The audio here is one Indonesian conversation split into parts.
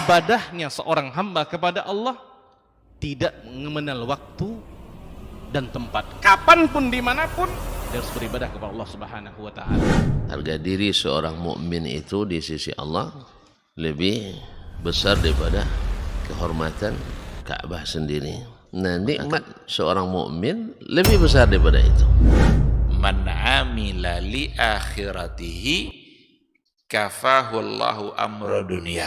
ibadahnya seorang hamba kepada Allah tidak mengenal waktu dan tempat. Kapanpun, dimanapun, dia harus beribadah kepada Allah Subhanahu wa Ta'ala. Harga diri seorang mukmin itu di sisi Allah lebih besar daripada kehormatan Ka'bah sendiri. Nah, nikmat seorang mukmin lebih besar daripada itu. Man amila li akhiratihi kafahu Allahu amra dunia.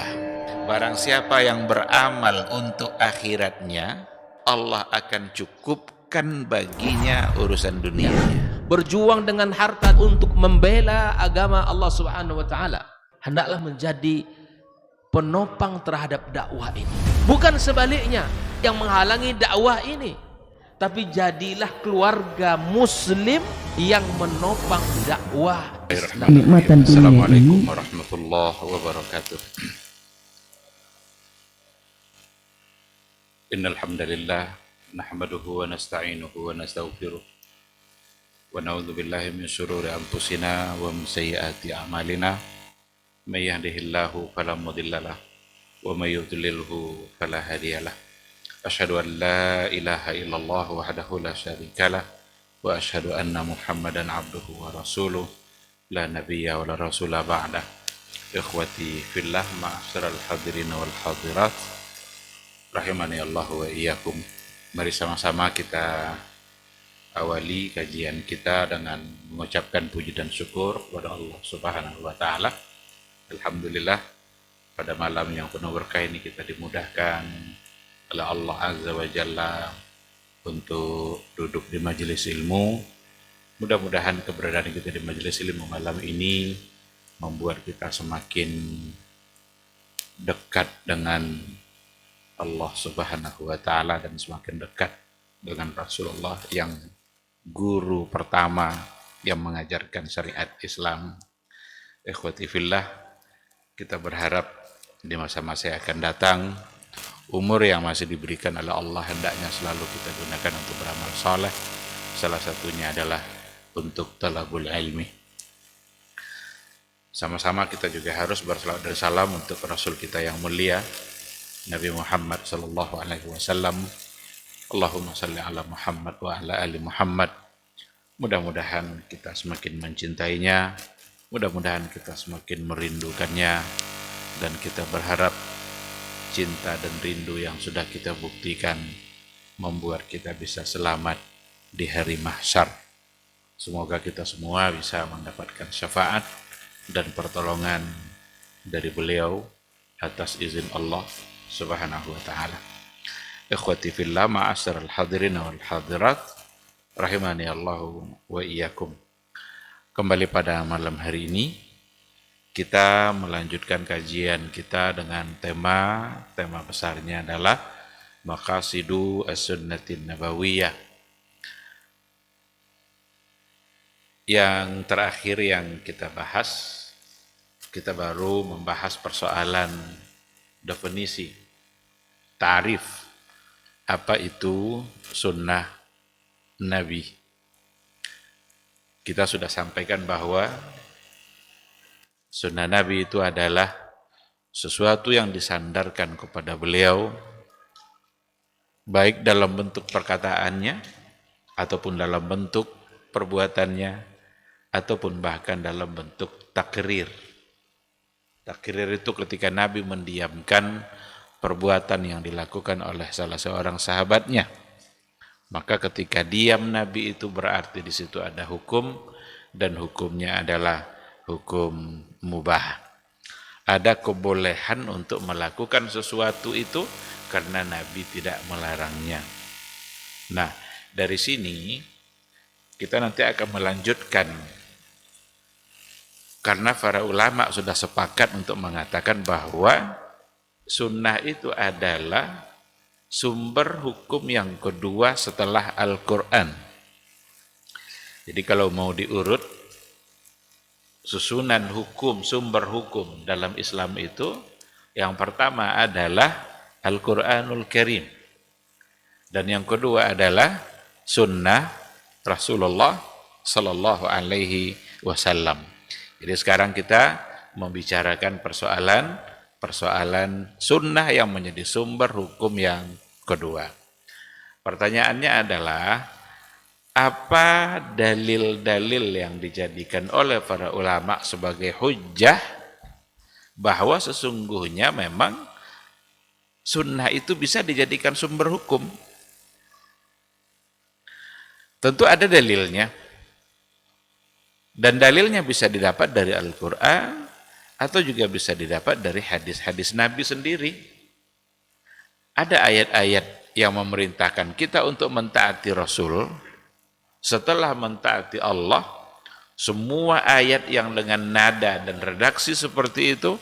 Barang siapa yang beramal untuk akhiratnya, Allah akan cukupkan baginya urusan dunianya. Berjuang dengan harta untuk membela agama Allah Subhanahu wa Ta'ala, hendaklah menjadi penopang terhadap dakwah ini, bukan sebaliknya yang menghalangi dakwah ini, tapi jadilah keluarga muslim yang menopang dakwah Islam. Kenikmatan dunia Assalamualaikum ini warahmatullahi wabarakatuh. Innal hamdalillah nahmaduhu wa nasta'inuhu wa nastaghfiruh wa na'udzu billahi min shururi anfusina wa min sayyiati a'malina. May yahdihillahu fala mudhillalah wa may yudlilhu fala hadiyalah. Asyhadu an la ilaha illallah wahdahu la syarikalah wa asyhadu anna Muhammadan abduhu wa rasuluh la nabiyya wa la rasula ba'dah. Ikhwati fillah, ma'asyiral hadirin wal hadirat, rahimani Allah wa iyyakum. Mari sama-sama kita awali kajian kita dengan mengucapkan puji dan syukur kepada Allah Subhanahu wa Ta'ala. Alhamdulillah, pada malam yang penuh berkah ini kita dimudahkan oleh Allah Azza wa Jalla untuk duduk di majelis ilmu. Mudah-mudahan keberadaan kita di majelis ilmu malam ini membuat kita semakin dekat dengan Allah Subhanahu wa Ta'ala dan semakin dekat dengan Rasulullah yang guru pertama yang mengajarkan syariat Islam. Ikhwati fillah, kita berharap di masa-masa yang akan datang, umur yang masih diberikan oleh Allah hendaknya selalu kita gunakan untuk beramal saleh. Salah satunya adalah untuk talabul ilmi. Sama-sama kita juga harus bersalawat dan salam untuk Rasul kita yang mulia, Nabi Muhammad sallallahu alaihi wasallam. Allahumma salli ala Muhammad wa ala ali Muhammad. Mudah-mudahan kita semakin mencintainya, mudah-mudahan kita semakin merindukannya, dan kita berharap cinta dan rindu yang sudah kita buktikan membuat kita bisa selamat di hari mahsyar. Semoga kita semua bisa mendapatkan syafaat dan pertolongan dari beliau atas izin Allah Subhanahu wa Ta'ala. Ikhwati fillah, ma'asyiral hadirin wal hadirat, rahimani Allahu wa iyyakum. Kembali pada malam hari ini kita melanjutkan kajian kita dengan tema besarnya adalah Maqasidu as-Sunnatin Nabawiyah. Yang terakhir yang kita bahas, kita baru membahas persoalan definisi, ta'rif, apa itu sunnah Nabi. Kita sudah sampaikan bahwa sunnah Nabi itu adalah sesuatu yang disandarkan kepada beliau, baik dalam bentuk perkataannya, ataupun dalam bentuk perbuatannya, ataupun bahkan dalam bentuk takrir. Takrir itu ketika Nabi mendiamkan perbuatan yang dilakukan oleh salah seorang sahabatnya. Maka ketika diam Nabi itu berarti di situ ada hukum, dan hukumnya adalah hukum mubah. Ada kebolehan untuk melakukan sesuatu itu karena Nabi tidak melarangnya. Nah, dari sini kita nanti akan melanjutkan, karena para ulama sudah sepakat untuk mengatakan bahwa sunnah itu adalah sumber hukum yang kedua setelah Al-Quran. Jadi kalau mau diurut susunan hukum, sumber hukum dalam Islam itu, yang pertama adalah Al-Quranul Karim, dan yang kedua adalah sunnah Rasulullah Sallallahu Alaihi Wasallam. Jadi sekarang kita membicarakan persoalan persoalan sunnah yang menjadi sumber hukum yang kedua. Pertanyaannya adalah, apa dalil-dalil yang dijadikan oleh para ulama sebagai hujjah bahwa sesungguhnya memang sunnah itu bisa dijadikan sumber hukum? Tentu ada dalilnya. Dan dalilnya bisa didapat dari Al-Quran atau juga bisa didapat dari hadis-hadis Nabi sendiri. Ada ayat-ayat yang memerintahkan kita untuk mentaati Rasul. Setelah mentaati Allah, semua ayat yang dengan nada dan redaksi seperti itu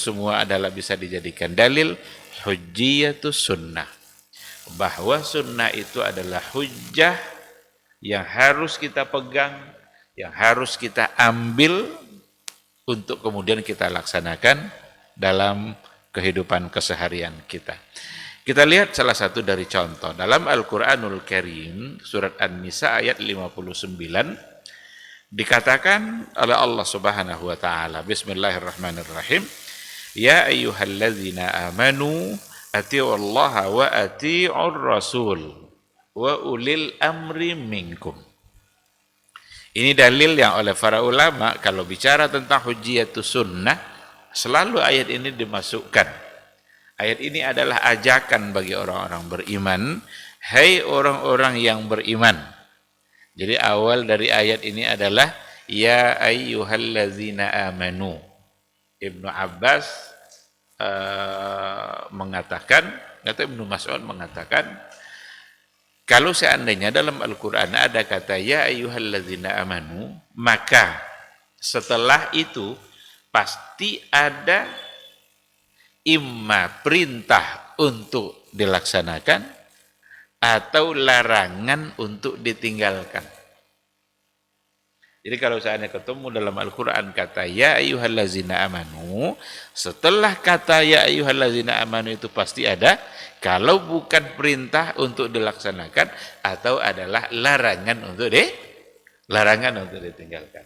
semua adalah bisa dijadikan dalil hujjiyatus sunnah. Bahwa sunnah itu adalah hujjah yang harus kita pegang, yang harus kita ambil untuk kemudian kita laksanakan dalam kehidupan keseharian kita. Kita lihat salah satu dari contoh. Dalam Al-Quranul Karim, surat An-Nisa ayat 59, dikatakan oleh Allah Subhanahu wa Ta'ala, Bismillahirrahmanirrahim, Ya ayyuhalladzina amanu, ati'u Allah wa ati'ur Rasul, wa ulil amri minkum. Ini dalil yang oleh para ulama, kalau bicara tentang hujjiyatus sunnah, selalu ayat ini dimasukkan. Ayat ini adalah ajakan bagi orang-orang beriman. Hai orang-orang yang beriman. Jadi awal dari ayat ini adalah Ya ayyuhallazina amanu. Ibnu Abbas mengatakan, atau Ibnu Mas'ud mengatakan, kalau seandainya dalam Al-Quran ada kata Ya ayyuhallazina amanu, maka setelah itu pasti ada imma perintah untuk dilaksanakan atau larangan untuk ditinggalkan. Jadi kalau seandainya ketemu dalam Al-Quran kata Ya ayyuhallazina amanu, setelah kata Ya ayyuhallazina amanu itu pasti ada, kalau bukan perintah untuk dilaksanakan atau adalah larangan untuk ditinggalkan.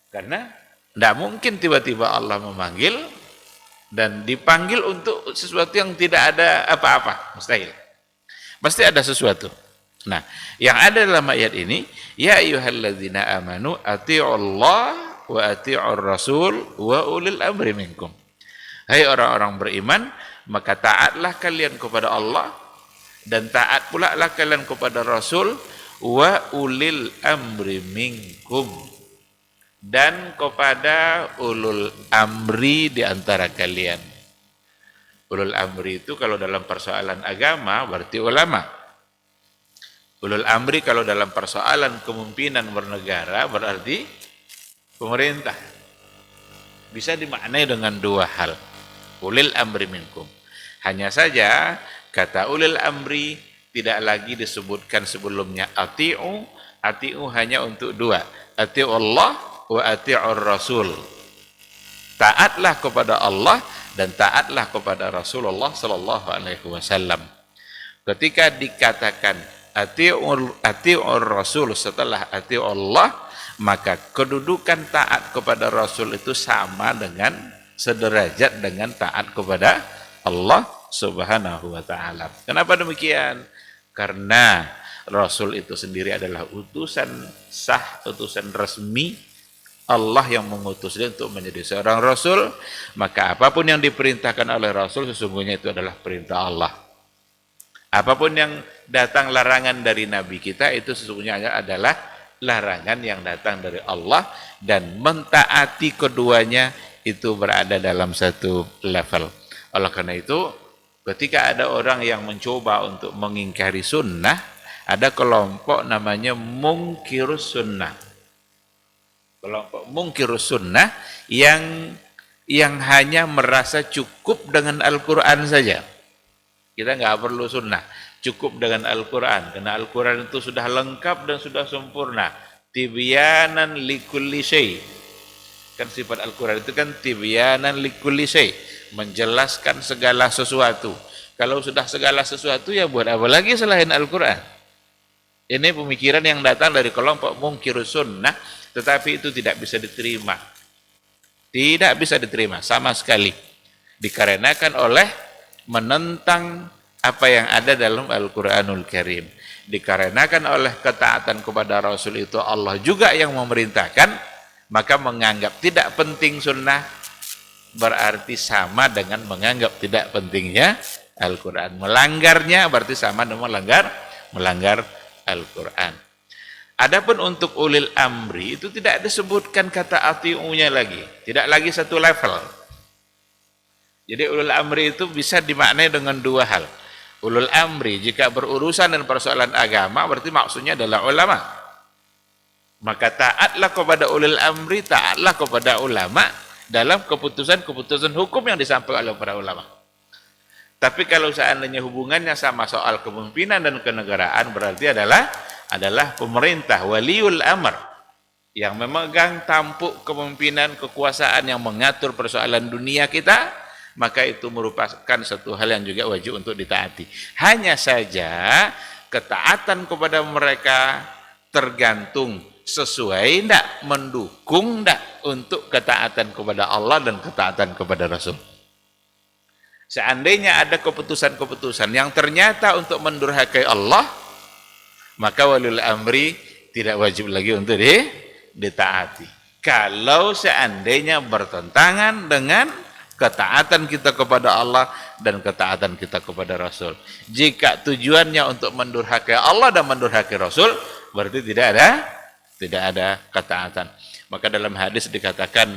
Karena tidak mungkin tiba-tiba Allah memanggil dan dipanggil untuk sesuatu yang tidak ada apa-apa, mustahil. Pasti ada sesuatu. Nah, yang ada dalam ayat ini, Ya ayyuhalladzina amanu ati'ullah wa ati'ur rasul wa ulil amri minkum. Hai orang-orang beriman, maka taatlah kalian kepada Allah dan taat pula lah kalian kepada Rasul wa ulil amri minkum, dan kepada ulul amri di antara kalian. Ulul amri itu kalau dalam persoalan agama berarti ulama. Ulul amri kalau dalam persoalan kepemimpinan bernegara berarti pemerintah. Bisa dimaknai dengan dua hal. Ulil amri minkum. Hanya saja kata ulil amri tidak lagi disebutkan sebelumnya ati'u. Ati'u hanya untuk dua. Ati'u Allah wa ati'ur Rasul. Taatlah kepada Allah dan taatlah kepada Rasulullah sallallahu alaihi wasallam. Ketika dikatakan ati'ur Rasul setelah ati'u Allah, maka kedudukan taat kepada Rasul itu sama dengan sederajat dengan taat kepada Allah Subhanahu wa taala. Kenapa demikian? Karena Rasul itu sendiri adalah utusan sah, utusan resmi Allah yang mengutus dia untuk menjadi seorang Rasul, maka apapun yang diperintahkan oleh Rasul sesungguhnya itu adalah perintah Allah. Apapun yang datang larangan dari Nabi kita itu sesungguhnya adalah larangan yang datang dari Allah, dan mentaati keduanya itu berada dalam satu level. Oleh karena itu, ketika ada orang yang mencoba untuk mengingkari sunnah, ada kelompok namanya mungkirus sunnah. Kelompok mungkirus sunnah yang hanya merasa cukup dengan Al-Quran saja. Kita nggak perlu sunnah, cukup dengan Al-Quran. Karena Al-Quran itu sudah lengkap dan sudah sempurna. Tibyanan likulli syai'. Kan sifat Al-Quran itu kan tibyanan likulli syai', menjelaskan segala sesuatu. Kalau sudah segala sesuatu, ya buat apa lagi selain Al-Quran? Ini pemikiran yang datang dari kelompok mungkirus sunnah, tetapi itu tidak bisa diterima. Tidak bisa diterima sama sekali. Dikarenakan oleh menentang apa yang ada dalam Al-Quranul Karim. Dikarenakan oleh ketaatan kepada Rasul itu Allah juga yang memerintahkan, maka menganggap tidak penting sunnah berarti sama dengan menganggap tidak pentingnya Al-Quran. Melanggarnya berarti sama dengan melanggar Al-Quran. Adapun untuk ulil amri itu tidak disebutkan kata ati'unya lagi, tidak lagi satu level. Jadi ulul amri itu bisa dimaknai dengan dua hal. Ulul amri jika berurusan dengan persoalan agama berarti maksudnya adalah ulama. Maka taatlah kepada ulul amri, taatlah kepada ulama dalam keputusan-keputusan hukum yang disampaikan oleh para ulama. Tapi kalau seandainya hubungannya sama soal kepemimpinan dan kenegaraan berarti adalah pemerintah, waliul amr yang memegang tampuk kepemimpinan, kekuasaan yang mengatur persoalan dunia kita, maka itu merupakan satu hal yang juga wajib untuk ditaati. Hanya saja ketaatan kepada mereka tergantung sesuai tidak, mendukung tidak untuk ketaatan kepada Allah dan ketaatan kepada Rasul. Seandainya ada keputusan-keputusan yang ternyata untuk mendurhakai Allah, maka walil amri tidak wajib lagi untuk ditaati. Kalau seandainya bertentangan dengan ketaatan kita kepada Allah dan ketaatan kita kepada Rasul. Jika tujuannya untuk mendurhakai Allah dan mendurhakai Rasul, berarti tidak ada ketaatan. Maka dalam hadis dikatakan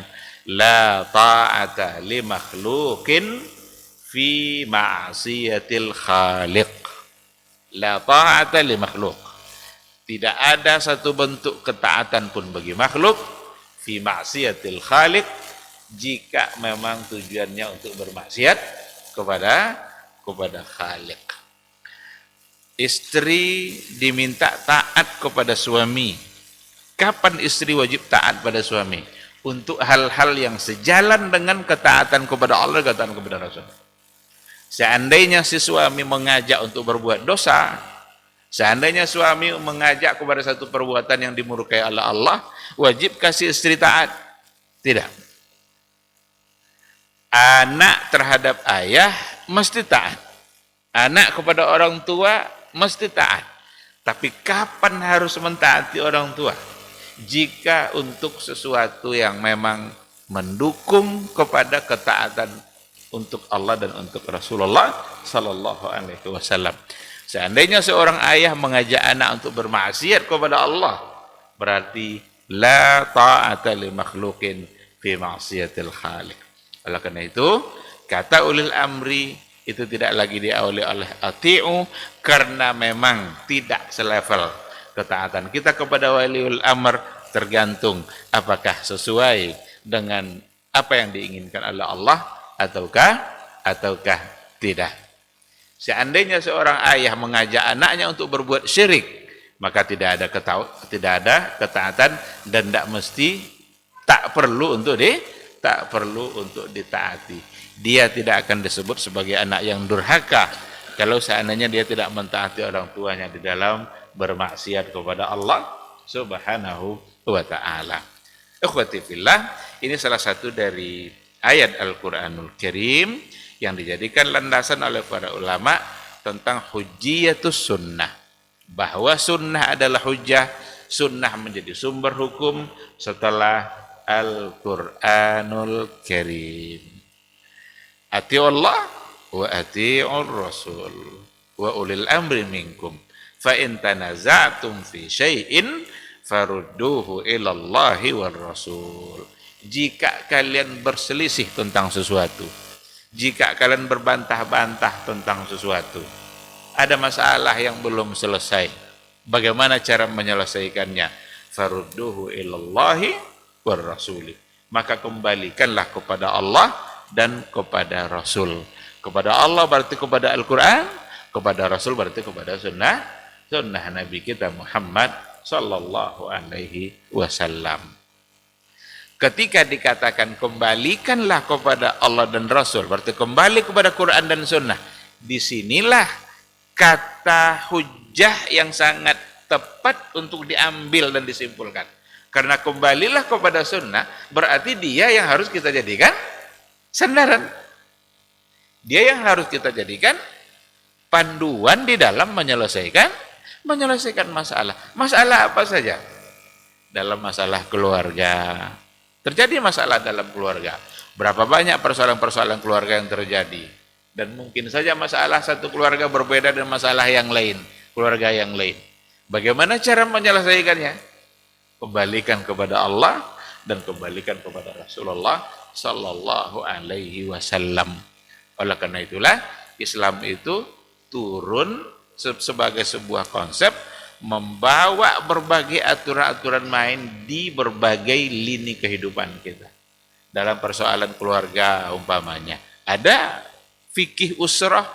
la ta'ata li makhluqin fi ma'siyatil khaliq. La ta'ata li makhluq. Tidak ada satu bentuk ketaatan pun bagi makhluk fi ma'siyatil khaliq jika memang tujuannya untuk bermaksiat kepada Khaliq. Istri diminta taat kepada suami. Kapan istri wajib taat pada suami? Untuk hal-hal yang sejalan dengan ketaatan kepada Allah, ketaatan kepada Rasul. Seandainya si suami mengajak untuk berbuat dosa, seandainya suami mengajak kepada satu perbuatan yang dimurkai oleh Allah, wajib kasih istri taat? Tidak. Anak terhadap ayah mesti taat. Anak kepada orang tua mesti taat. Tapi kapan harus mentaati orang tua? Jika untuk sesuatu yang memang mendukung kepada ketaatan untuk Allah dan untuk Rasulullah sallallahu alaihi wasallam. Seandainya seorang ayah mengajak anak untuk bermaksiat kepada Allah, berarti la ta'ata li makhluqin fi ma'siyatil khaliq. Oleh karena itu, kata ulil amri itu tidak lagi diawali oleh ati'u karena memang tidak selevel ketaatan kita kepada waliul amr, tergantung apakah sesuai dengan apa yang diinginkan oleh Allah ataukah tidak. Seandainya seorang ayah mengajak anaknya untuk berbuat syirik, maka tidak ada ketaatan dan tak perlu untuk ditaati. Dia tidak akan disebut sebagai anak yang durhaka kalau seandainya dia tidak mentaati orang tuanya di dalam bermaksiat kepada Allah Subhanahu wa ta'ala. Ikhwati fillah, ini salah satu dari ayat Al-Quranul Karim yang dijadikan landasan oleh para ulama tentang hujjiyatus sunnah, bahwa sunnah adalah hujjah, sunnah menjadi sumber hukum setelah Al-Quranul Karim. Ati'ullah wa ati'ur rasul wa ulil amri minkum fa in tanaza'tum fi syai'in farudduhu ilallahi war rasul. Jika kalian berselisih tentang sesuatu, jika kalian berbantah-bantah tentang sesuatu, ada masalah yang belum selesai, bagaimana cara menyelesaikannya? Farudduhu ilallahi war rasuli, maka kembalikanlah kepada Allah dan kepada Rasul. Kepada Allah berarti kepada Al-Quran, kepada Rasul berarti kepada sunnah Nabi kita Muhammad sallallahu alaihi wasallam. Ketika dikatakan kembalikanlah kepada Allah dan Rasul, berarti kembali kepada Quran dan sunnah. Disinilah kata hujjah yang sangat tepat untuk diambil dan disimpulkan. Karena kembalilah kepada sunnah, berarti dia yang harus kita jadikan sandaran. Dia yang harus kita jadikan panduan di dalam menyelesaikan masalah. Masalah apa saja? Dalam masalah keluarga. Terjadi masalah dalam keluarga. Berapa banyak persoalan-persoalan keluarga yang terjadi. Dan mungkin saja masalah satu keluarga berbeda dengan masalah yang lain. Keluarga yang lain. Bagaimana cara menyelesaikannya? Kembalikan kepada Allah dan kembalikan kepada Rasulullah sallallahu alaihi wasallam. Oleh karena itulah Islam itu turun sebagai sebuah konsep membawa berbagai aturan-aturan main di berbagai lini kehidupan kita. Dalam persoalan keluarga umpamanya, ada fikih usrah,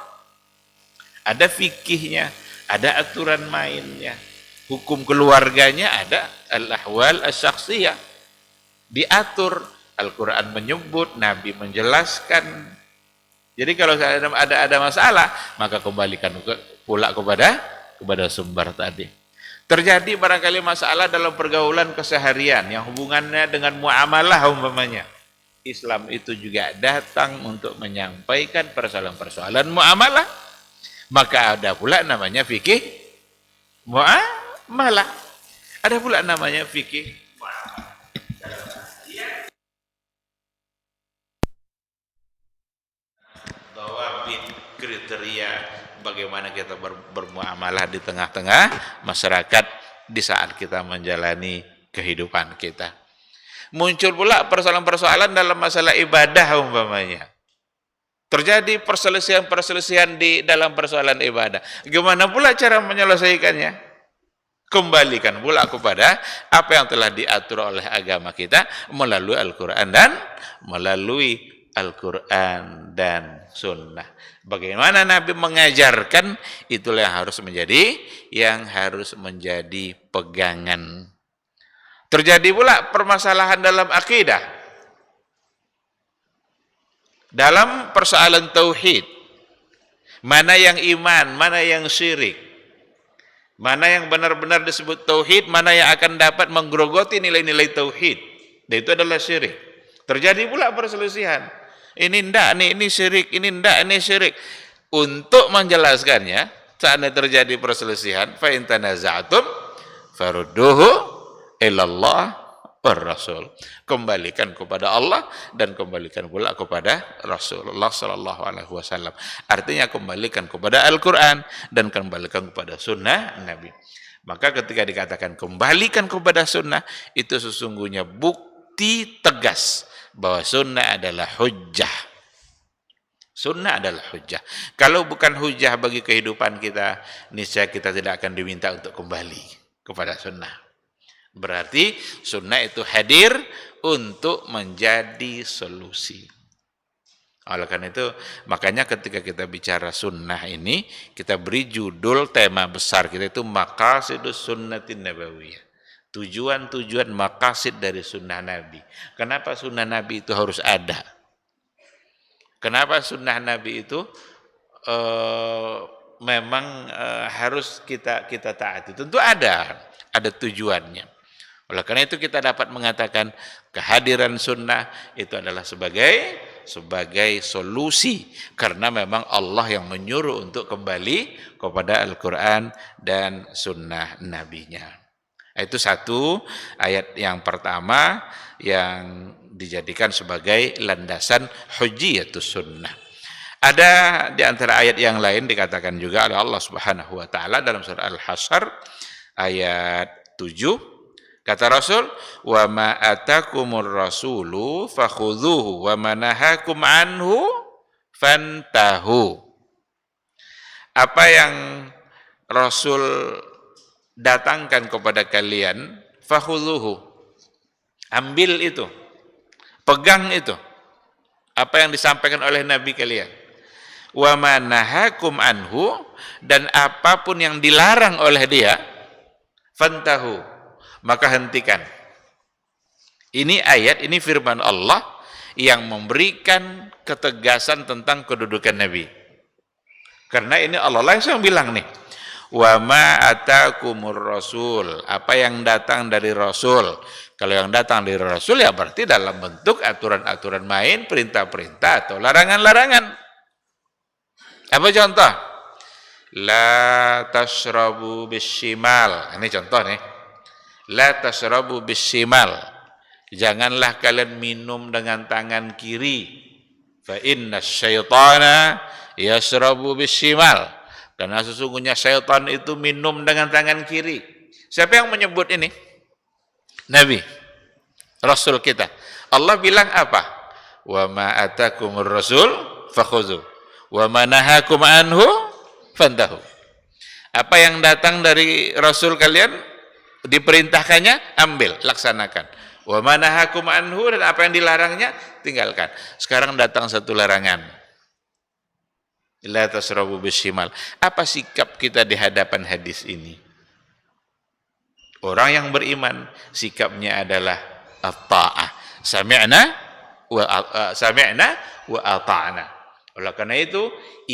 ada fikihnya, ada aturan mainnya. Hukum keluarganya ada al-ahwal as-syakhsiyah. Diatur, Al-Quran menyebut, Nabi menjelaskan. Jadi kalau ada masalah, maka kembalikan pula kepada sumber tadi. Terjadi barangkali masalah dalam pergaulan keseharian yang hubungannya dengan muamalah umpamanya. Islam itu juga datang untuk menyampaikan persoalan-persoalan muamalah. Maka ada pula namanya fikih muamalah. Ada pula namanya fikih kriteria bagaimana kita bermuamalah di tengah-tengah masyarakat di saat kita menjalani kehidupan kita. Muncul pula persoalan-persoalan dalam masalah ibadah umpamanya. Terjadi perselisihan-perselisihan di dalam persoalan ibadah. Gimana pula cara menyelesaikannya? Kembalikan pula kepada apa yang telah diatur oleh agama kita melalui Al-Quran dan Sunnah. Bagaimana Nabi mengajarkan, itulah yang harus menjadi pegangan. Terjadi pula permasalahan dalam akidah, dalam persoalan tauhid. Mana yang iman, mana yang syirik, mana yang benar-benar disebut tauhid, mana yang akan dapat menggerogoti nilai-nilai tauhid. Dan itu adalah syirik. Terjadi pula perselisihan. Ini ndak nih, ini syirik, ini ndak, ini syirik. Untuk menjelaskannya, saat terjadi perselisihan, fa in tanaza'tum farudduhu ilallah war rasul. Kembalikan kepada Allah dan kembalikan pula kepada Rasulullah sallallahu alaihi wasallam. Artinya kembalikan kepada Al-Qur'an dan kembalikan kepada sunnah Nabi. Maka ketika dikatakan kembalikan kepada sunnah, itu sesungguhnya bukti tegas bahwa sunnah adalah hujjah. Sunnah adalah hujjah. Kalau bukan hujjah bagi kehidupan kita, niscaya kita tidak akan diminta untuk kembali kepada sunnah. Berarti sunnah itu hadir untuk menjadi solusi. Oleh karena itu, makanya ketika kita bicara sunnah ini, kita beri judul tema besar kita itu Maqasidus Sunnatin Nabawiyah. Tujuan-tujuan maqasid dari sunnah Nabi. Kenapa sunnah Nabi itu harus ada? Kenapa sunnah Nabi itu memang harus kita taati? Tentu ada tujuannya. Oleh karena itu kita dapat mengatakan kehadiran sunnah itu adalah sebagai solusi, karena memang Allah yang menyuruh untuk kembali kepada Al-Quran dan sunnah Nabi-Nya. Itu satu ayat yang pertama yang dijadikan sebagai landasan hujjiyatus sunnah. Ada di antara ayat yang lain dikatakan juga oleh Allah Subhanahu wa taala dalam surah Al-Hasyr ayat 7, kata Rasul, "Wa ma atakumur rasulu fakhudhuhu wa ma nahakum anhu fantahu." Apa yang Rasul datangkan kepada kalian, fakhudhuhu, ambil itu, pegang itu, apa yang disampaikan oleh Nabi kalian. Wa ma nahakum anhu, dan apapun yang dilarang oleh dia, fantahu, maka hentikan. Ini ayat, ini firman Allah yang memberikan ketegasan tentang kedudukan Nabi. Karena ini Allah langsung bilang nih, wa ma atakumur rasul, apa yang datang dari Rasul. Kalau yang datang dari Rasul ya berarti dalam bentuk aturan-aturan main, perintah-perintah atau larangan-larangan. Apa contoh? La tashrabu bishimal. Ini contoh nih. La tashrabu bishimal. Janganlah kalian minum dengan tangan kiri. Fa inna syaitana yashrabu bishimal. Karena sesungguhnya syaitan itu minum dengan tangan kiri. Siapa yang menyebut ini? Nabi, Rasul kita. Allah bilang apa? Wa ma atakumur rasul fakhudhu wa ma nahakum anhu fantahu. Apa yang datang dari Rasul kalian diperintahkannya, ambil, laksanakan. Wa ma nahakum anhu, dan apa yang dilarangnya, tinggalkan. Sekarang datang satu larangan. La tasrabu bishimal. Apa sikap kita di hadapan hadis ini? Orang yang beriman sikapnya adalah at-ta'ah. Sami'na wa ata'na. Oleh karena itu,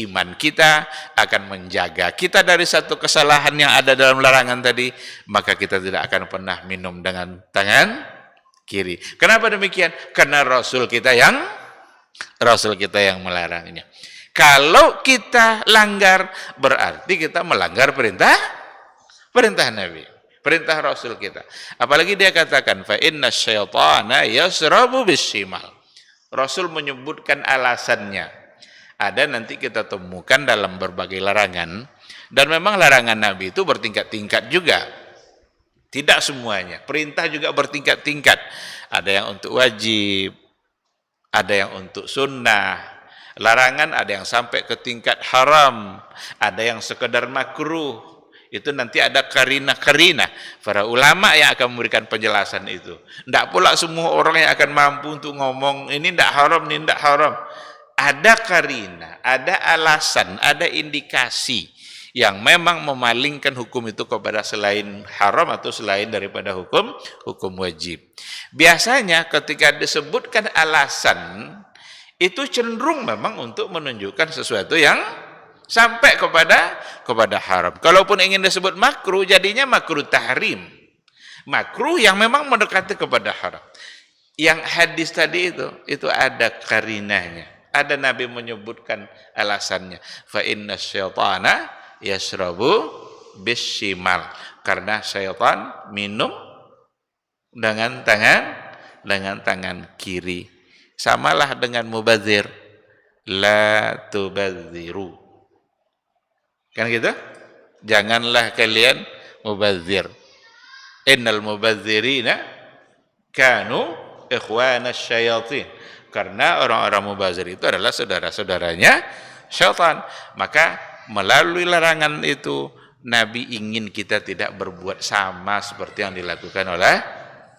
iman kita akan menjaga kita dari satu kesalahan yang ada dalam larangan tadi, maka kita tidak akan pernah minum dengan tangan kiri. Kenapa demikian? Karena Rasul kita yang melarangnya. Kalau kita langgar, berarti kita melanggar perintah Nabi, perintah Rasul kita. Apalagi dia katakan, fa inna syaitana yasrabu bishimal. Rasul menyebutkan alasannya. Ada nanti kita temukan dalam berbagai larangan, dan memang larangan Nabi itu bertingkat-tingkat juga. Tidak semuanya. Perintah juga bertingkat-tingkat. Ada yang untuk wajib, ada yang untuk sunnah. Larangan ada yang sampai ke tingkat haram, ada yang sekedar makruh. Itu nanti ada karina-karina. Para ulama yang akan memberikan penjelasan itu. Tidak pula semua orang yang akan mampu untuk ngomong, ini tidak haram, ini tidak haram. Ada karina, ada alasan, ada indikasi yang memang memalingkan hukum itu kepada selain haram atau selain daripada hukum wajib. Biasanya ketika disebutkan alasan, itu cenderung memang untuk menunjukkan sesuatu yang sampai kepada haram. Kalaupun ingin disebut makruh, jadinya makruh tahrim. Makruh yang memang mendekati kepada haram. Yang hadis tadi itu ada karinahnya. Ada Nabi menyebutkan alasannya. Fa inna syaitana yashrabu bishimal. Karena syaitan minum dengan tangan kiri. Samalah dengan mubadzir. La tubadziru. Kan gitu? Janganlah kalian mubadzir. Innal mubadzirina kanu ikhwana syayatin. Karena orang-orang mubazir itu adalah saudara-saudaranya syaitan. Maka melalui larangan itu, Nabi ingin kita tidak berbuat sama seperti yang dilakukan oleh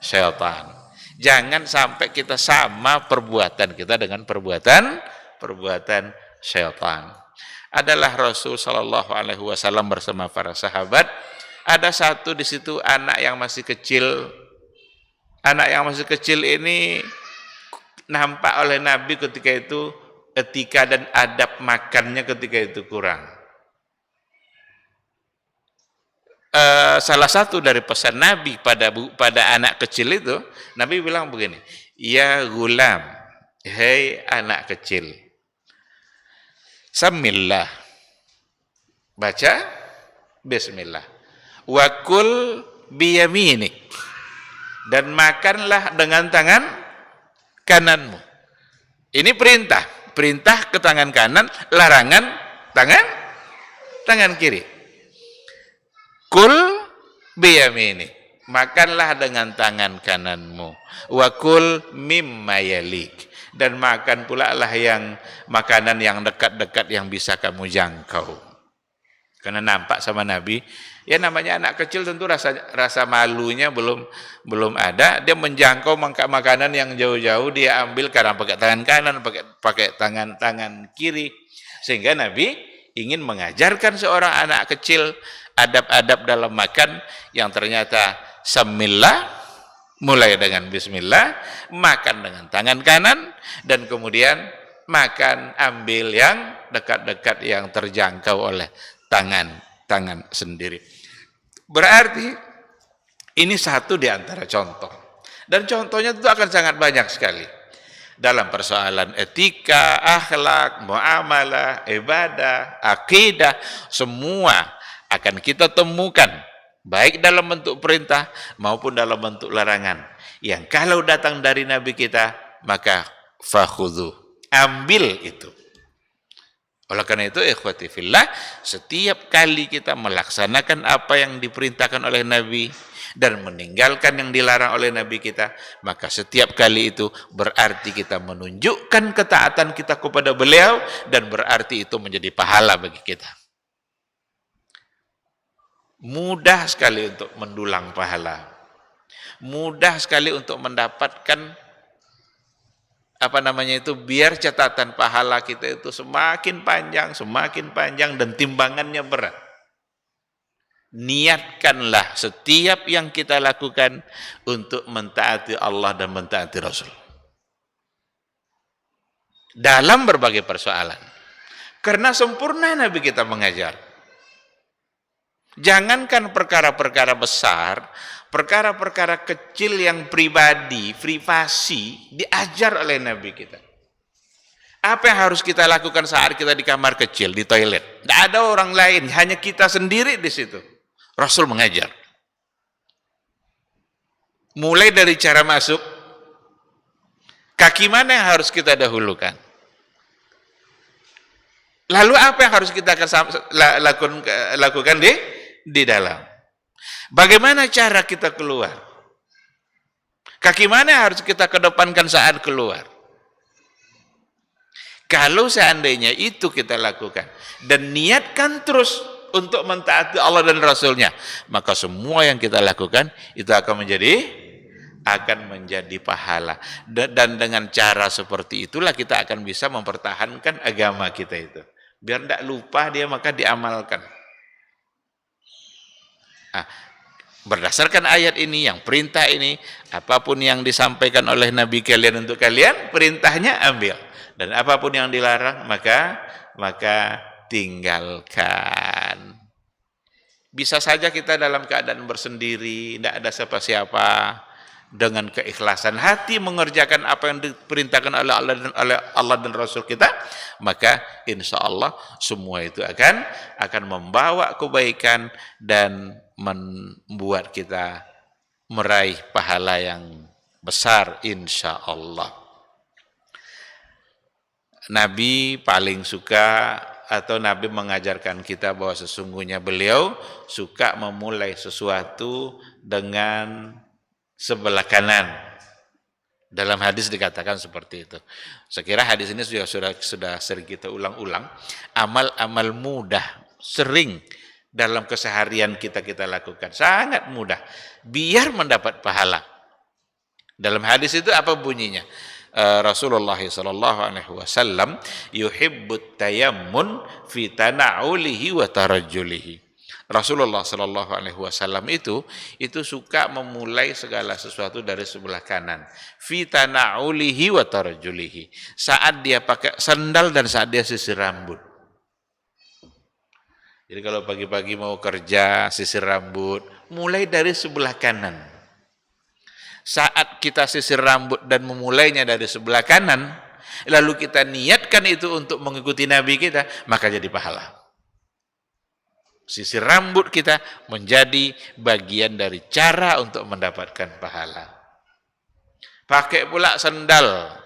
syaitan. Jangan sampai kita sama perbuatan kita dengan perbuatan syaitan. Adalah Rasul Shallallahu Alaihi Wasallam bersama para sahabat. Ada satu di situ anak yang masih kecil. Anak yang masih kecil ini nampak oleh Nabi ketika itu etika dan adab makannya ketika itu kurang. Salah satu dari pesan Nabi pada anak kecil itu, Nabi bilang begini, ya gulam, hei anak kecil, samillah, baca bismillah, wakul biyaminik, dan makanlah dengan tangan kananmu. Ini perintah ke tangan kanan, larangan tangan kiri. Kul biyamini, makanlah dengan tangan kananmu. Wa kul mimma yalik, dan makan pula lah yang makanan yang dekat-dekat yang bisa kamu jangkau. Karena nampak sama Nabi, ya namanya anak kecil tentu rasa malunya belum ada. Dia menjangkau makanan yang jauh-jauh, dia ambil karena pakai tangan kanan, pakai tangan kiri. Sehingga Nabi ingin mengajarkan seorang anak kecil adab-adab dalam makan yang ternyata samillah, mulai dengan bismillah, makan dengan tangan kanan, dan kemudian makan ambil yang dekat-dekat yang terjangkau oleh tangan sendiri. Berarti ini satu di antara contoh. Dan contohnya itu akan sangat banyak sekali. dalam persoalan etika, akhlak, muamalah, ibadah, akidah, semua akan kita temukan baik dalam bentuk perintah maupun dalam bentuk larangan. Yang kalau datang dari Nabi kita, maka fakhudhu, ambil itu. Oleh karena itu, ikhwati fillah, setiap kali kita melaksanakan apa yang diperintahkan oleh Nabi dan meninggalkan yang dilarang oleh Nabi kita, maka setiap kali itu berarti kita menunjukkan ketaatan kita kepada beliau dan berarti itu menjadi pahala bagi kita. Mudah sekali untuk mendulang pahala. Mudah sekali untuk mendapatkan biar catatan pahala kita itu semakin panjang dan timbangannya berat. Niatkanlah setiap yang kita lakukan untuk mentaati Allah dan mentaati Rasul dalam berbagai persoalan, karena sempurna Nabi kita mengajar. Jangankan perkara-perkara besar, perkara-perkara kecil yang privasi diajar oleh Nabi kita. Apa yang harus kita lakukan saat kita di kamar kecil, di toilet? Tidak ada orang lain, hanya kita sendiri di situ. Rasul mengajar. Mulai dari cara masuk, kaki mana yang harus kita dahulukan? Lalu apa yang harus kita lakukan di dalam? Bagaimana cara kita keluar? Kaki mana yang harus kita kedepankan saat keluar? Kalau seandainya itu kita lakukan dan niatkan terus untuk mentaati Allah dan Rasulnya, maka semua yang kita lakukan itu akan menjadi pahala. Dan dengan cara seperti itulah kita akan bisa mempertahankan agama kita itu. Biar tidak lupa dia, maka diamalkan. Berdasarkan ayat ini, yang perintah ini, apapun yang disampaikan oleh Nabi kalian untuk kalian, perintahnya ambil. Dan apapun yang dilarang, maka tinggalkan. Bisa saja kita dalam keadaan bersendiri, tidak ada siapa-siapa, dengan keikhlasan hati mengerjakan apa yang diperintahkan oleh Allah dan Rasul kita, maka insya Allah semua itu akan membawa kebaikan dan membuat kita meraih pahala yang besar insya Allah. Nabi paling suka, atau Nabi mengajarkan kita bahwa sesungguhnya beliau suka memulai sesuatu dengan sebelah kanan. Dalam hadis dikatakan seperti itu. Saya kira hadis ini sudah sering kita ulang-ulang. Amal-amal mudah sering dalam keseharian kita lakukan, sangat mudah biar mendapat pahala. Dalam hadis itu apa bunyinya? Rasulullah SAW yuhibbut tayammun fi tana'ulihi wa tarajjulihi. Rasulullah SAW itu suka memulai segala sesuatu dari sebelah kanan. Fi tana'ulihi wa tarajjulihi. Saat dia pakai sandal dan saat dia sisir rambut. Jadi kalau pagi-pagi mau kerja, sisir rambut, mulai dari sebelah kanan. Saat kita sisir rambut dan memulainya dari sebelah kanan, lalu kita niatkan itu untuk mengikuti Nabi kita, maka jadi pahala. Sisir rambut kita menjadi bagian dari cara untuk mendapatkan pahala. Pakai pula sandal,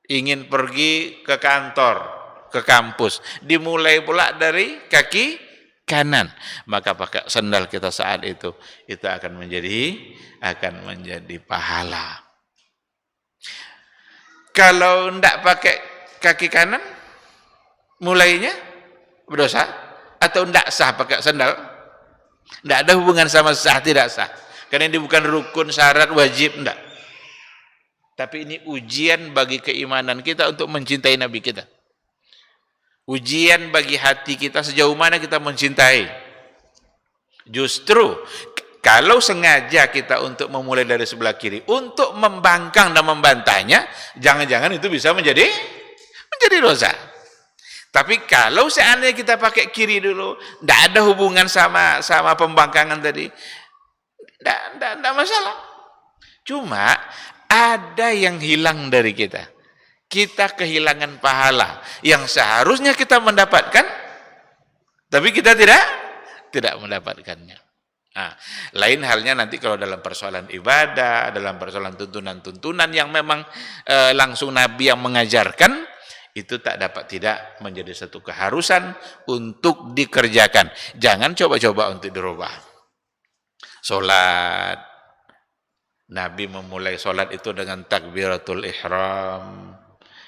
ingin pergi ke kantor, ke kampus, dimulai pula dari kaki kanan, maka pakai sandal kita saat itu akan menjadi pahala. Kalau tidak pakai kaki kanan, mulainya berdosa atau tidak sah pakai sandal, tidak ada hubungan sama sah tidak sah, karena ini bukan rukun, syarat, wajib, tidak. Tapi ini ujian bagi keimanan kita untuk mencintai Nabi kita. Ujian bagi hati kita sejauh mana kita mencintai. Justru kalau sengaja kita untuk memulai dari sebelah kiri untuk membangkang dan membantahnya, jangan-jangan itu bisa menjadi dosa. Tapi kalau seandainya kita pakai kiri dulu, tidak ada hubungan sama pembangkangan tadi, tidak masalah. Cuma ada yang hilang dari kita. kita kehilangan pahala yang seharusnya kita mendapatkan, tapi kita tidak mendapatkannya. Nah, lain halnya nanti kalau dalam persoalan ibadah, dalam persoalan tuntunan-tuntunan yang memang langsung Nabi yang mengajarkan, itu tak dapat tidak menjadi satu keharusan untuk dikerjakan. Jangan coba-coba untuk dirubah. Solat, Nabi memulai solat itu dengan takbiratul ihram.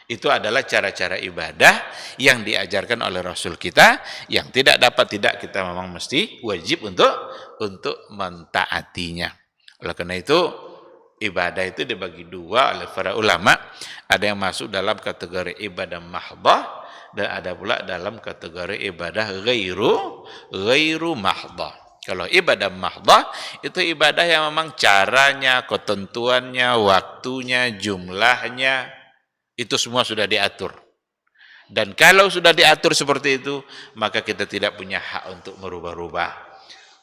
Itu adalah cara-cara ibadah yang diajarkan oleh Rasul kita, yang tidak dapat tidak kita memang mesti wajib untuk mentaatinya. Oleh karena itu, ibadah itu dibagi dua oleh para ulama. Ada yang masuk dalam kategori ibadah mahdhah, dan ada pula dalam kategori ibadah ghairu mahdhah. Kalau ibadah mahdhah itu ibadah yang memang caranya, ketentuannya, waktunya, jumlahnya, itu semua sudah diatur. Dan kalau sudah diatur seperti itu, maka kita tidak punya hak untuk merubah-rubah.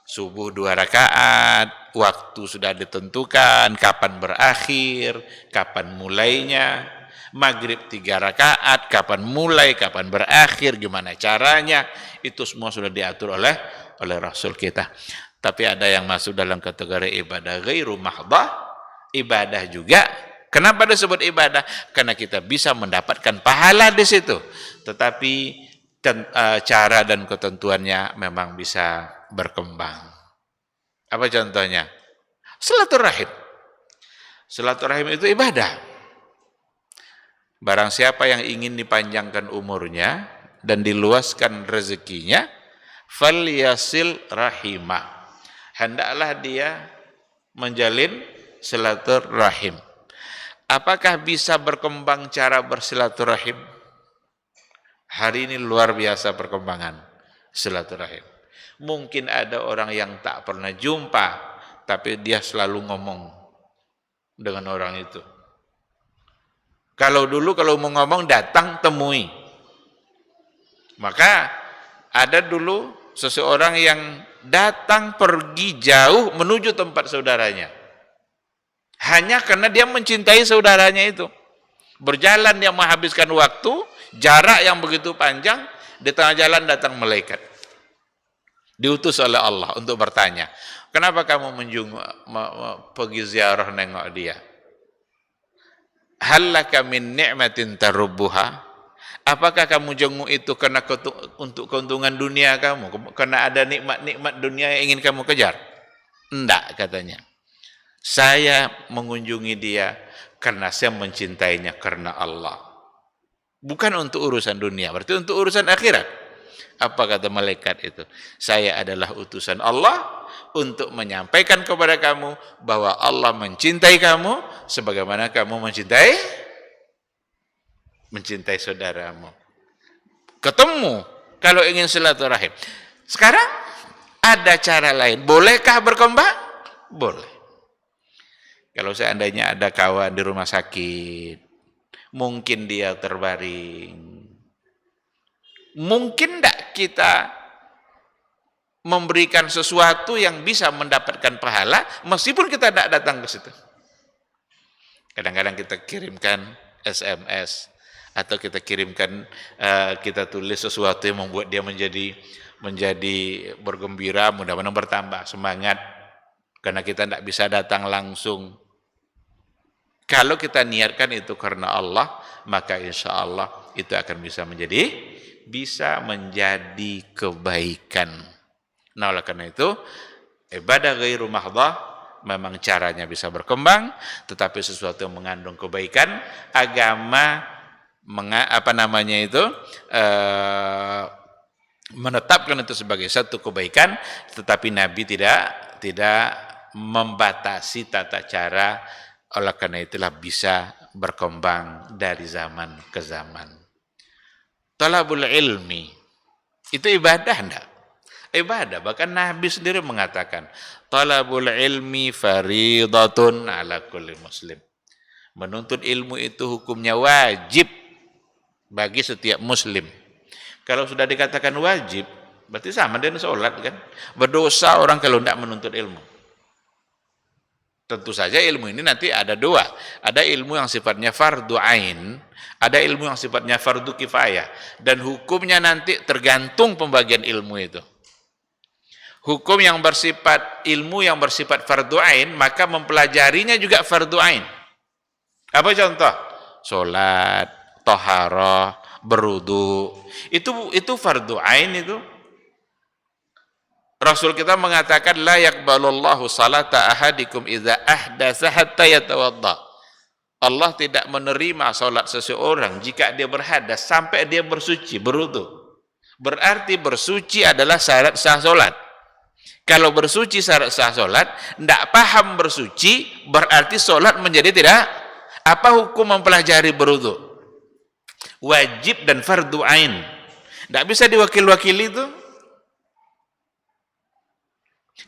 Subuh 2 rakaat, waktu sudah ditentukan, kapan berakhir, kapan mulainya. Maghrib 3 rakaat, kapan mulai, kapan berakhir, gimana caranya, itu semua sudah diatur oleh Rasul kita. Tapi ada yang masuk dalam kategori ibadah ghairu mahdhah, ibadah juga. Kenapa disebut ibadah? Karena kita bisa mendapatkan pahala di situ. Tetapi cara dan ketentuannya memang bisa berkembang. Apa contohnya? Silaturahim. Silaturahim itu ibadah. Barang siapa yang ingin dipanjangkan umurnya dan diluaskan rezekinya, falyasil rahimah. Hendaklah dia menjalin silaturahim. Apakah bisa berkembang cara bersilaturahim? Hari ini luar biasa perkembangan silaturahim. Mungkin ada orang yang tak pernah jumpa, tapi dia selalu ngomong dengan orang itu. Kalau dulu kalau mau ngomong datang temui. Maka ada dulu seseorang yang datang pergi jauh menuju tempat saudaranya. Hanya karena dia mencintai saudaranya itu. Berjalan dia menghabiskan waktu, jarak yang begitu panjang, di tengah jalan datang malaikat. Diutus oleh Allah untuk bertanya, kenapa kamu pergi ziarah nengok dia? Hallaka min ni'matin tarubbuha? Apakah kamu jenguk itu karena untuk keuntungan dunia kamu? Karena ada nikmat-nikmat dunia yang ingin kamu kejar? Enggak, katanya. Saya mengunjungi dia karena saya mencintainya karena Allah. Bukan untuk urusan dunia, berarti untuk urusan akhirat. Apa kata malaikat itu? Saya adalah utusan Allah untuk menyampaikan kepada kamu bahwa Allah mencintai kamu sebagaimana kamu mencintai saudaramu. Ketemu kalau ingin silaturahim. Sekarang ada cara lain. Bolehkah berkembang? Boleh. Kalau seandainya ada kawan di rumah sakit, mungkin dia terbaring. Mungkin tidak kita memberikan sesuatu yang bisa mendapatkan pahala meskipun kita tidak datang ke situ. Kadang-kadang kita kirimkan SMS atau kita kirimkan kita tulis sesuatu yang membuat dia menjadi bergembira, mudah-mudahan bertambah semangat karena kita tidak bisa datang langsung. Kalau kita niatkan itu karena Allah, maka insya Allah itu akan bisa menjadi kebaikan. Nah, oleh karena itu, ibadah ghairu mahdhah memang caranya bisa berkembang, tetapi sesuatu yang mengandung kebaikan, agama menetapkan itu sebagai satu kebaikan, tetapi Nabi tidak membatasi tata cara. Oleh karena itulah bisa berkembang dari zaman ke zaman. Talabul ilmi itu ibadah enggak? Ibadah. Bahkan Nabi sendiri mengatakan, talabul ilmi faridatun ala kulli muslim. Menuntut ilmu itu hukumnya wajib bagi setiap muslim. Kalau sudah dikatakan wajib, berarti sama dengan sholat kan? Berdosa orang kalau tidak menuntut ilmu. Tentu saja ilmu ini nanti ada dua. Ada ilmu yang sifatnya fardu ain, Ada ilmu yang sifatnya fardu kifayah dan hukumnya nanti tergantung pembagian ilmu itu. Hukum yang bersifat ilmu yang bersifat fardu ain, maka mempelajarinya juga fardu ain. Apa contoh? Salat, taharah, berwudu. Itu fardu ain itu. Rasul kita mengatakan la yaqbalullahu salata ahadikum idza ahdatsa hatta yatawadda. Allah tidak menerima salat seseorang jika dia berhadas sampai dia bersuci, berwudu. Berarti bersuci adalah syarat sah salat. Kalau bersuci syarat sah salat, tidak paham bersuci, berarti salat menjadi tidak. Apa hukum mempelajari berwudu? Wajib dan fardu ain. Tidak bisa diwakil-wakili itu.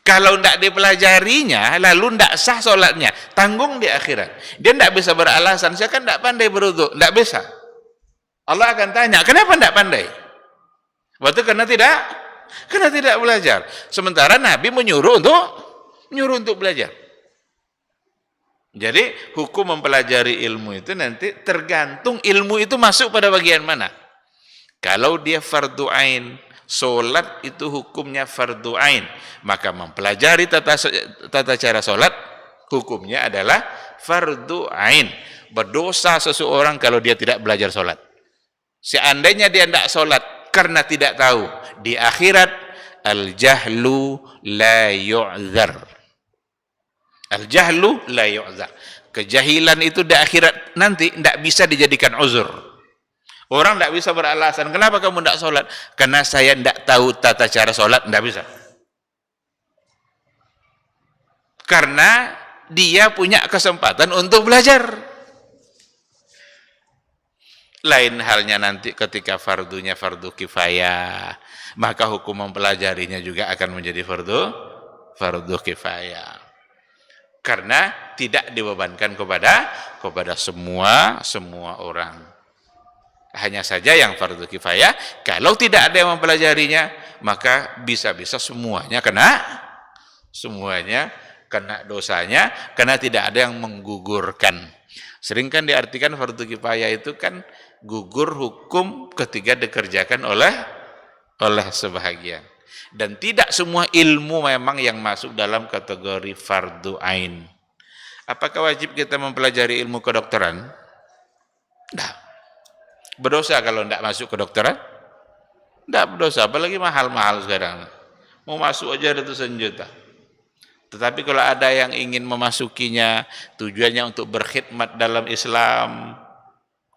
Kalau tidak dipelajarinya, lalu tidak sah solatnya, tanggung di akhirat. Dia tidak bisa beralasan, saya kan tidak pandai berwudu, tidak bisa. Allah akan tanya, kenapa tidak pandai? Waktu karena tidak belajar. Sementara Nabi menyuruh untuk belajar. Jadi hukum mempelajari ilmu itu nanti tergantung ilmu itu masuk pada bagian mana. Kalau dia fardu ain, solat itu hukumnya fardu ain, maka mempelajari tata cara solat hukumnya adalah fardu ain. Berdosa seseorang kalau dia tidak belajar solat. Seandainya dia tidak solat karena tidak tahu, di akhirat al-jahlu la yu'zar. Al-jahlu la yu'zar. Kejahilan itu di akhirat nanti tidak bisa dijadikan uzur. Orang tidak bisa beralasan, kenapa kamu tidak sholat? Karena saya tidak tahu tata cara sholat, tidak bisa. Karena dia punya kesempatan untuk belajar. Lain halnya nanti ketika fardunya fardu kifayah, maka hukum mempelajarinya juga akan menjadi fardu kifayah. Karena tidak dibebankan kepada semua orang. Hanya saja yang fardu kifayah, kalau tidak ada yang mempelajarinya, maka bisa-bisa semuanya kena dosanya, karena tidak ada yang menggugurkan. Sering kan diartikan fardu kifayah itu kan gugur hukum ketika dikerjakan oleh sebahagian. Dan tidak semua ilmu memang yang masuk dalam kategori fardu ain. Apakah wajib kita mempelajari ilmu kedokteran? Tidak. Berdosa kalau tidak masuk kedokteran? Tidak berdosa, apalagi mahal-mahal sekarang. Mau masuk aja ratusan juta. Tetapi kalau ada yang ingin memasukinya, tujuannya untuk berkhidmat dalam Islam.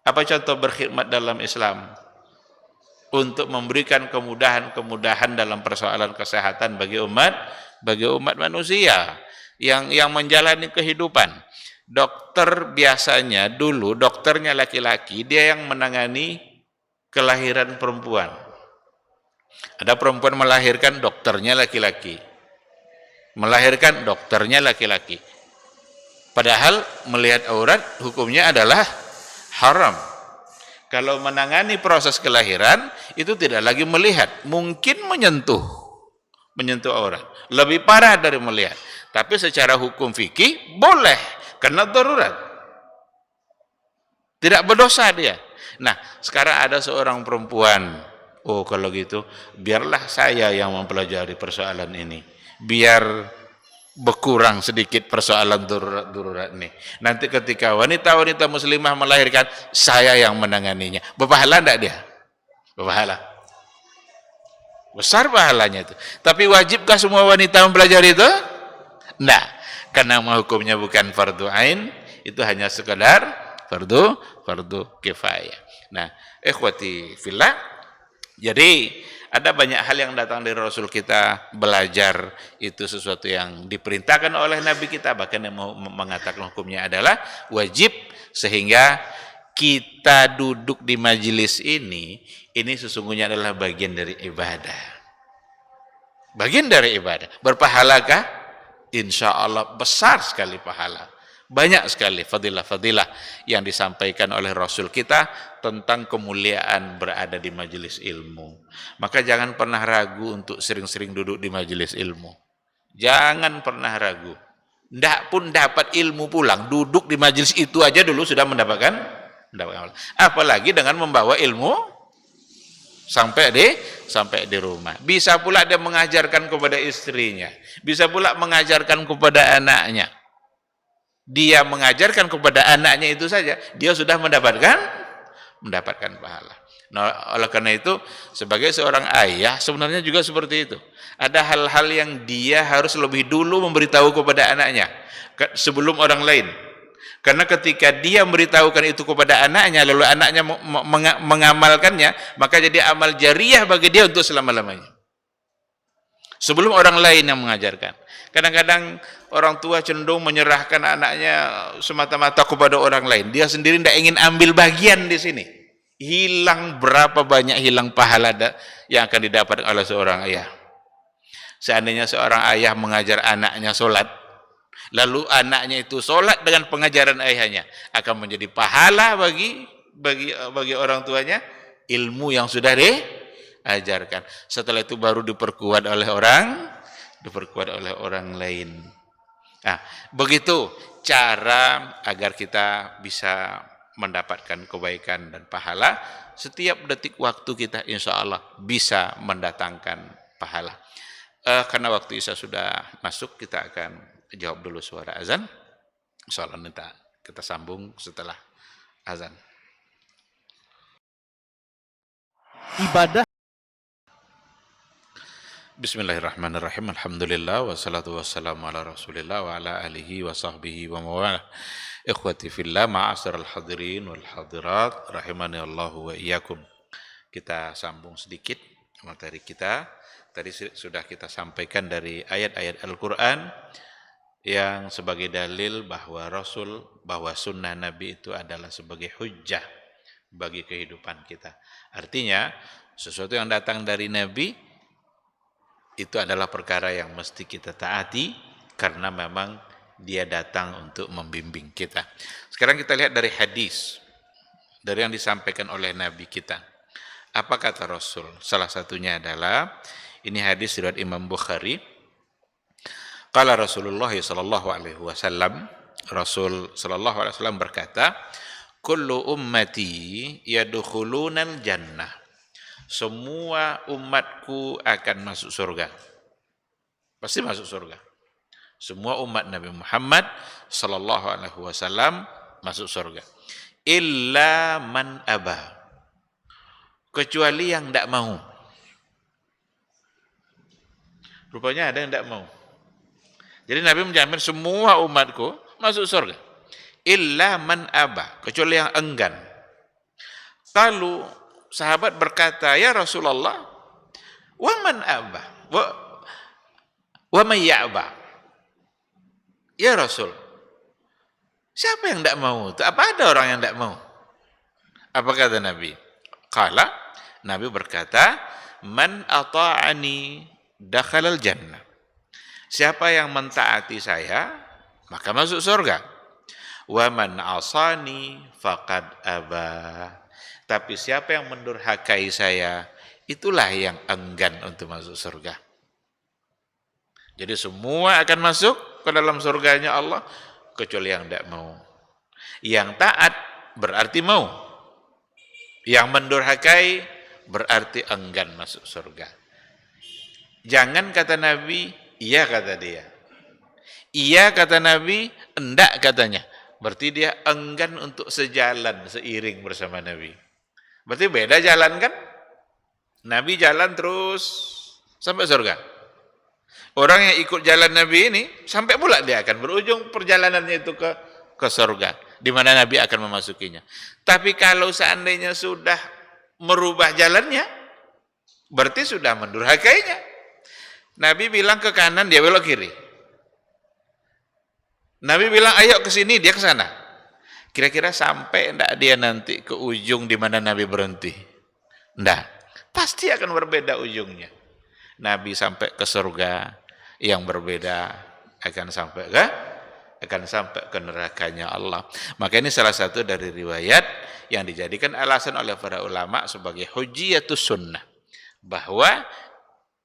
Apa contoh berkhidmat dalam Islam? Untuk memberikan kemudahan dalam persoalan kesehatan bagi umat manusia yang menjalani kehidupan. Dokter biasanya dulu dokternya laki-laki, dia yang menangani kelahiran perempuan. Ada perempuan melahirkan, dokternya laki-laki. Melahirkan, dokternya laki-laki. Padahal melihat aurat hukumnya adalah haram. Kalau menangani proses kelahiran itu tidak lagi melihat, mungkin menyentuh aurat. Lebih parah dari melihat. Tapi secara hukum fikih boleh. Karena darurat. Tidak berdosa dia. Nah, sekarang ada seorang perempuan. Oh, kalau gitu, biarlah saya yang mempelajari persoalan ini. Biar berkurang sedikit persoalan darurat ini. Nanti ketika wanita-wanita muslimah melahirkan, saya yang menanganinya. Berpahala enggak dia? Berpahala. Besar pahalanya itu. Tapi wajibkah semua wanita mempelajari itu? Enggak. Karena hukumnya bukan fardu ain, itu hanya sekedar fardu kifayah. Nah, ikhwati fillah, jadi ada banyak hal yang datang dari Rasul kita. Belajar itu sesuatu yang diperintahkan oleh Nabi kita, bahkan yang mengatakan hukumnya adalah wajib, sehingga kita duduk di majelis ini sesungguhnya adalah bagian dari ibadah. Bagian dari ibadah. Berpahalakah? Insya Allah besar sekali pahala. Banyak sekali fadilah-fadilah yang disampaikan oleh Rasul kita tentang kemuliaan berada di majelis ilmu. Maka jangan pernah ragu untuk sering-sering duduk di majelis ilmu. Jangan pernah ragu. Tidak pun dapat ilmu pulang, duduk di majelis itu aja dulu sudah mendapatkan mendapatkan pahala. Apalagi dengan membawa ilmu sampai di rumah. Bisa pula dia mengajarkan kepada istrinya, bisa pula mengajarkan kepada anaknya. Dia mengajarkan kepada anaknya itu saja, dia sudah mendapatkan pahala. Nah, oleh karena itu, sebagai seorang ayah sebenarnya juga seperti itu. Ada hal-hal yang dia harus lebih dulu memberitahu kepada anaknya sebelum orang lain. Karena ketika dia memberitahukan itu kepada anaknya, lalu anaknya mengamalkannya, maka jadi amal jariah bagi dia untuk selama-lamanya. Sebelum orang lain yang mengajarkan. Kadang-kadang orang tua cenderung menyerahkan anaknya semata-mata kepada orang lain. Dia sendiri tidak ingin ambil bagian di sini. Hilang berapa banyak pahala yang akan didapat oleh seorang ayah. Seandainya seorang ayah mengajar anaknya sholat, lalu anaknya itu sholat dengan pengajaran ayahnya, akan menjadi pahala bagi orang tuanya ilmu yang sudah diajarkan. Setelah itu baru diperkuat oleh orang lain. Nah, begitu cara agar kita bisa mendapatkan kebaikan dan pahala. Setiap detik waktu kita insya Allah bisa mendatangkan pahala. Karena waktu Isya sudah masuk, kita akan jawab dulu suara azan. Insya Allah nanti kita sambung setelah azan. Ibadah. Bismillahirrahmanirrahim. Alhamdulillah wassalatu wassalamu ala Rasulillah wa ala alihi wa sahbihi wa mawalah. Ikhwati fillah, ma'asyiral hadirin wal hadirat, rahimani Allah wa iyyakum. Kita sambung sedikit materi kita. Tadi sudah kita sampaikan dari ayat-ayat Al-Qur'an yang sebagai dalil bahwa sunnah Nabi itu adalah sebagai hujjah bagi kehidupan kita. Artinya, sesuatu yang datang dari Nabi itu adalah perkara yang mesti kita taati karena memang dia datang untuk membimbing kita. Sekarang kita lihat dari hadis, dari yang disampaikan oleh Nabi kita. Apa kata Rasul? Salah satunya adalah, ini hadis riwayat Imam Bukhari. Qala Rasulullah sallallahu alaihi wasallam, Rasul sallallahu alaihi wasallam berkata, kullu ummati yadkhulunal jannah. Semua umatku akan masuk surga. Pasti masuk surga. Semua umat Nabi Muhammad sallallahu alaihi wasallam masuk surga. Illa man aba. Kecuali yang tidak mau. Rupanya ada yang tidak mau. Jadi Nabi menjamin semua umatku masuk surga. Illa man aba, kecuali yang enggan. Lalu sahabat berkata, ya Rasulullah, wa man aba, wa man ya'ba. Ya Rasul, siapa yang tidak mau? Apa ada orang yang tidak mau? Apa kata Nabi? Qala, Nabi berkata, man ata'ani dakhalal jannah. Siapa yang mentaati saya, maka masuk surga. Wa man asani faqad aba. Tapi siapa yang mendurhakai saya, itulah yang enggan untuk masuk surga. Jadi semua akan masuk ke dalam surganya Allah, kecuali yang tidak mau. Yang taat berarti mau. Yang mendurhakai berarti enggan masuk surga. Jangan kata Nabi, iya kata dia. Iya kata Nabi, enggak katanya. Berarti dia enggan untuk sejalan, seiring bersama Nabi. Berarti beda jalan kan? Nabi jalan terus sampai surga. Orang yang ikut jalan Nabi ini, sampai pula dia akan berujung perjalanannya itu ke surga, di mana Nabi akan memasukinya. Tapi kalau seandainya sudah merubah jalannya, berarti sudah mendurhakainya. Nabi bilang ke kanan, dia belok kiri. Nabi bilang ayo ke sini, dia ke sana. Kira-kira sampai enggak dia nanti ke ujung di mana Nabi berhenti? Enggak. Pasti akan berbeda ujungnya. Nabi sampai ke surga yang berbeda, akan sampai ke nerakanya Allah. Maka ini salah satu dari riwayat yang dijadikan alasan oleh para ulama sebagai hujjiyatus sunnah, bahwa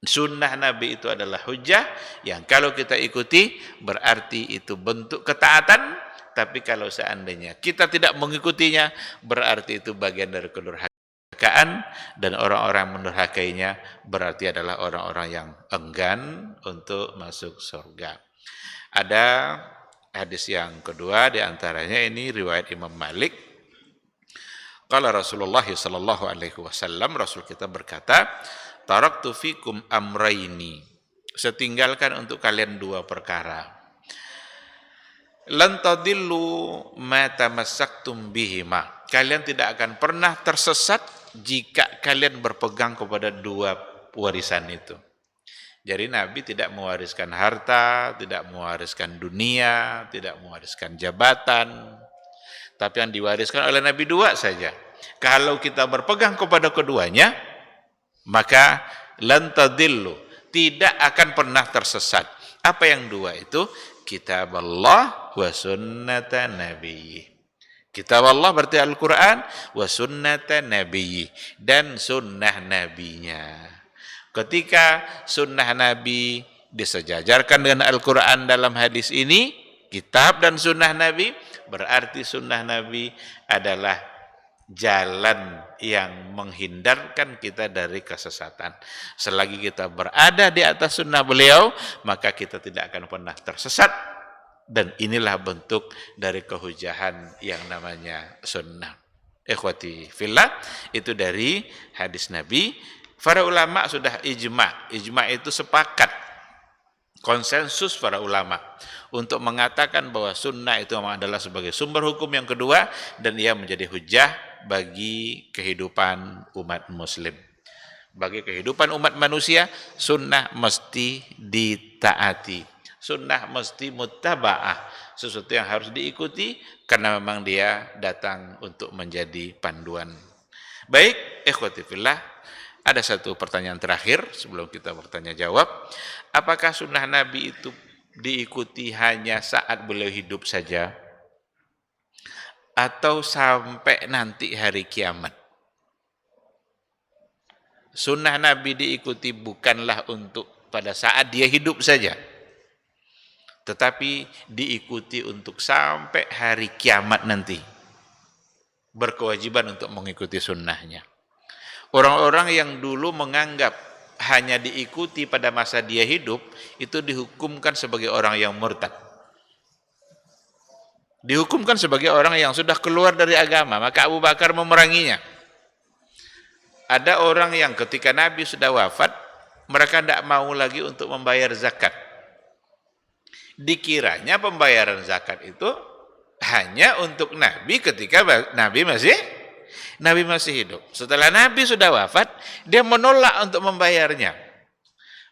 sunnah Nabi itu adalah hujjah yang kalau kita ikuti berarti itu bentuk ketaatan, tapi kalau seandainya kita tidak mengikutinya, berarti itu bagian dari kedurhakaan, dan orang-orang mendurhakainya berarti adalah orang-orang yang enggan untuk masuk surga. Ada hadis yang kedua, di antaranya ini riwayat Imam Malik. Qala Rasulullah sallallahu alaihi wasallam, Rasul kita berkata, taraktu fikum amraini, setinggalkan untuk kalian dua perkara. Lan tadillu ma tamassaktum bihima, kalian tidak akan pernah tersesat jika kalian berpegang kepada dua warisan itu. Jadi Nabi tidak mewariskan harta, tidak mewariskan dunia, tidak mewariskan jabatan, tapi yang diwariskan oleh Nabi dua saja. Kalau kita berpegang kepada keduanya, maka lan tadillu, tidak akan pernah tersesat. Apa yang dua itu? Kitab Allah wa sunnata Nabi. Kitab Allah berarti Al-Quran, wa sunnata Nabi, dan sunnah Nabinya. Ketika sunnah Nabi disejajarkan dengan Al-Quran dalam hadis ini, kitab dan sunnah Nabi, berarti sunnah Nabi adalah jalan yang menghindarkan kita dari kesesatan. Selagi kita berada di atas sunnah beliau, maka kita tidak akan pernah tersesat. Dan inilah bentuk dari kehujahan yang namanya sunnah. Ikhwati fillah, itu dari hadis Nabi. Para ulama sudah ijma. Ijma itu sepakat, konsensus para ulama untuk mengatakan bahwa sunnah itu adalah sebagai sumber hukum yang kedua, dan ia menjadi hujah bagi kehidupan umat muslim. Bagi kehidupan umat manusia, sunnah mesti ditaati, sunnah mesti muttaba'ah, sesuatu yang harus diikuti karena memang dia datang untuk menjadi panduan. Baik, ikhwati fillah, ada satu pertanyaan terakhir sebelum kita bertanya jawab. Apakah sunnah Nabi itu diikuti hanya saat beliau hidup saja, atau sampai nanti hari kiamat? Sunnah Nabi diikuti bukanlah untuk pada saat dia hidup saja, tetapi diikuti untuk sampai hari kiamat nanti. Berkewajiban untuk mengikuti sunnahnya. Orang-orang yang dulu menganggap hanya diikuti pada masa dia hidup, itu dihukumkan sebagai orang yang murtad. Dihukumkan sebagai orang yang sudah keluar dari agama, maka Abu Bakar memeranginya. Ada orang yang ketika Nabi sudah wafat, mereka tidak mau lagi untuk membayar zakat. Dikiranya pembayaran zakat itu hanya untuk Nabi ketika Nabi masih hidup. Setelah Nabi sudah wafat, dia menolak untuk membayarnya.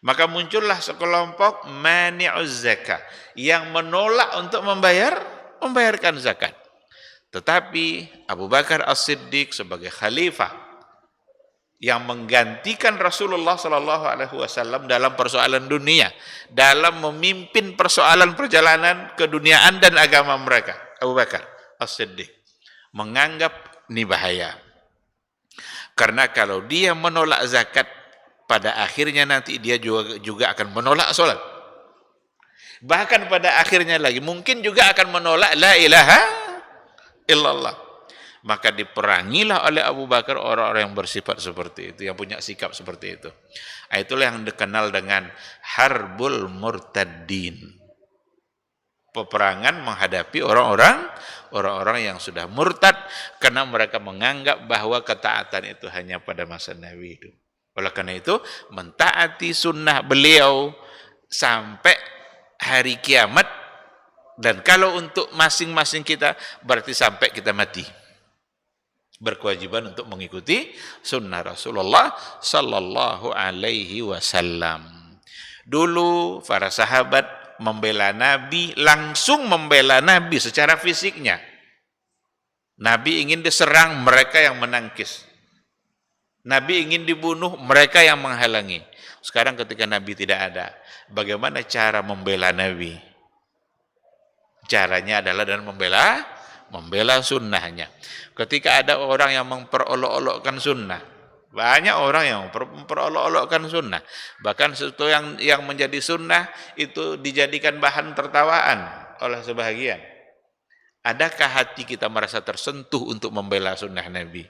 Maka muncullah sekelompok mani'uz zakat yang menolak untuk membayarkan zakat. Tetapi Abu Bakar As-Siddiq sebagai khalifah yang menggantikan Rasulullah SAW dalam persoalan dunia, dalam memimpin persoalan perjalanan keduniaan dan agama mereka, Abu Bakar As-Siddiq menganggap ini bahaya. Karena kalau dia menolak zakat, pada akhirnya nanti dia juga akan menolak sholat. Bahkan pada akhirnya lagi mungkin juga akan menolak la ilaha illallah. Maka diperangilah oleh Abu Bakar orang-orang yang bersifat seperti itu, yang punya sikap seperti itu. Itulah yang dikenal dengan harbul murtaddin. Peperangan menghadapi orang-orang yang sudah murtad karena mereka menganggap bahwa ketaatan itu hanya pada masa Nabi itu. Oleh karena itu, mentaati sunnah beliau sampai hari kiamat, dan kalau untuk masing-masing kita berarti sampai kita mati. Berkewajiban untuk mengikuti sunnah Rasulullah sallallahu alaihi wasallam. Dulu para sahabat membela Nabi, langsung membela Nabi secara fisiknya. Nabi ingin diserang, mereka yang menangkis. Nabi ingin dibunuh, mereka yang menghalangi. Sekarang ketika Nabi tidak ada, bagaimana cara membela Nabi? Caranya adalah dengan membela sunnahnya. Ketika ada orang yang memperolok-olokkan sunnah, banyak orang yang memperolok-olokkan sunnah, bahkan sesuatu yang menjadi sunnah itu dijadikan bahan tertawaan oleh sebahagian. Adakah hati kita merasa tersentuh untuk membela sunnah Nabi?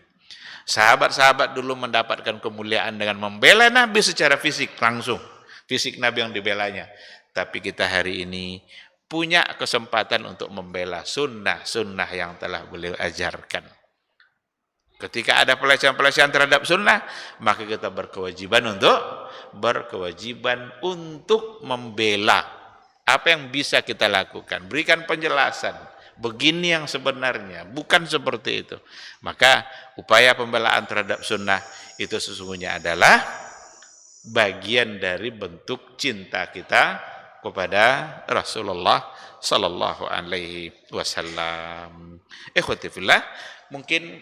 Sahabat-sahabat dulu mendapatkan kemuliaan dengan membela Nabi secara fisik langsung. Fisik Nabi yang dibelanya. Tapi kita hari ini punya kesempatan untuk membela sunnah-sunnah yang telah beliau ajarkan. Ketika ada pelecehan-pelecehan terhadap sunnah, maka kita berkewajiban untuk membela apa yang bisa kita lakukan. Berikan penjelasan. Begini yang sebenarnya, bukan seperti itu. Maka upaya pembelaan terhadap sunnah itu sesungguhnya adalah bagian dari bentuk cinta kita kepada Rasulullah sallallahu alaihi wasallam. Ikhwati fillah, mungkin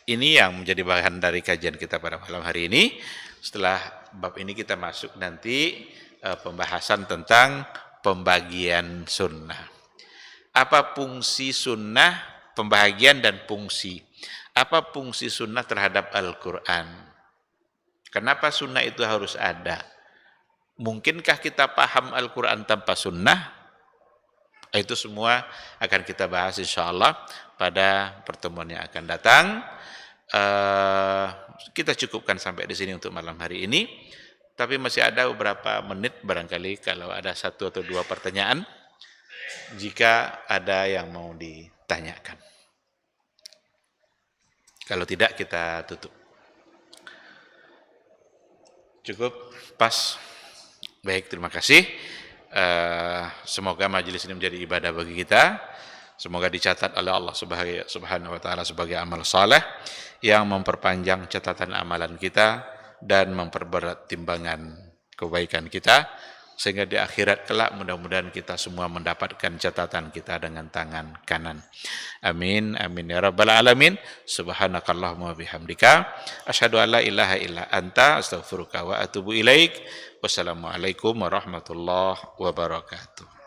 ini yang menjadi bahan dari kajian kita pada malam hari ini. Setelah bab ini kita masuk nanti pembahasan tentang pembagian sunnah. Apa fungsi sunnah, pembahagian dan fungsi. Apa fungsi sunnah terhadap Al-Quran? Kenapa sunnah itu harus ada? Mungkinkah kita paham Al-Quran tanpa sunnah? Itu semua akan kita bahas insya Allah pada pertemuan yang akan datang. Kita cukupkan sampai di sini untuk malam hari ini. Tapi masih ada beberapa menit barangkali kalau ada 1 atau 2 pertanyaan. Jika ada yang mau ditanyakan. Kalau tidak kita tutup. Cukup, pas. Baik, terima kasih. Semoga majelis ini menjadi ibadah bagi kita. Semoga dicatat oleh Allah Subhanahu wa taala sebagai amal saleh yang memperpanjang catatan amalan kita dan memperberat timbangan kebaikan kita. Sehingga di akhirat kelak mudah-mudahan kita semua mendapatkan catatan kita dengan tangan kanan. Amin, amin ya rabbal alamin. Subhanakallahumma bihamdika asyhadu an la ilaha illa anta astaghfiruka wa atubu ilaik. Wassalamualaikum warahmatullahi wabarakatuh.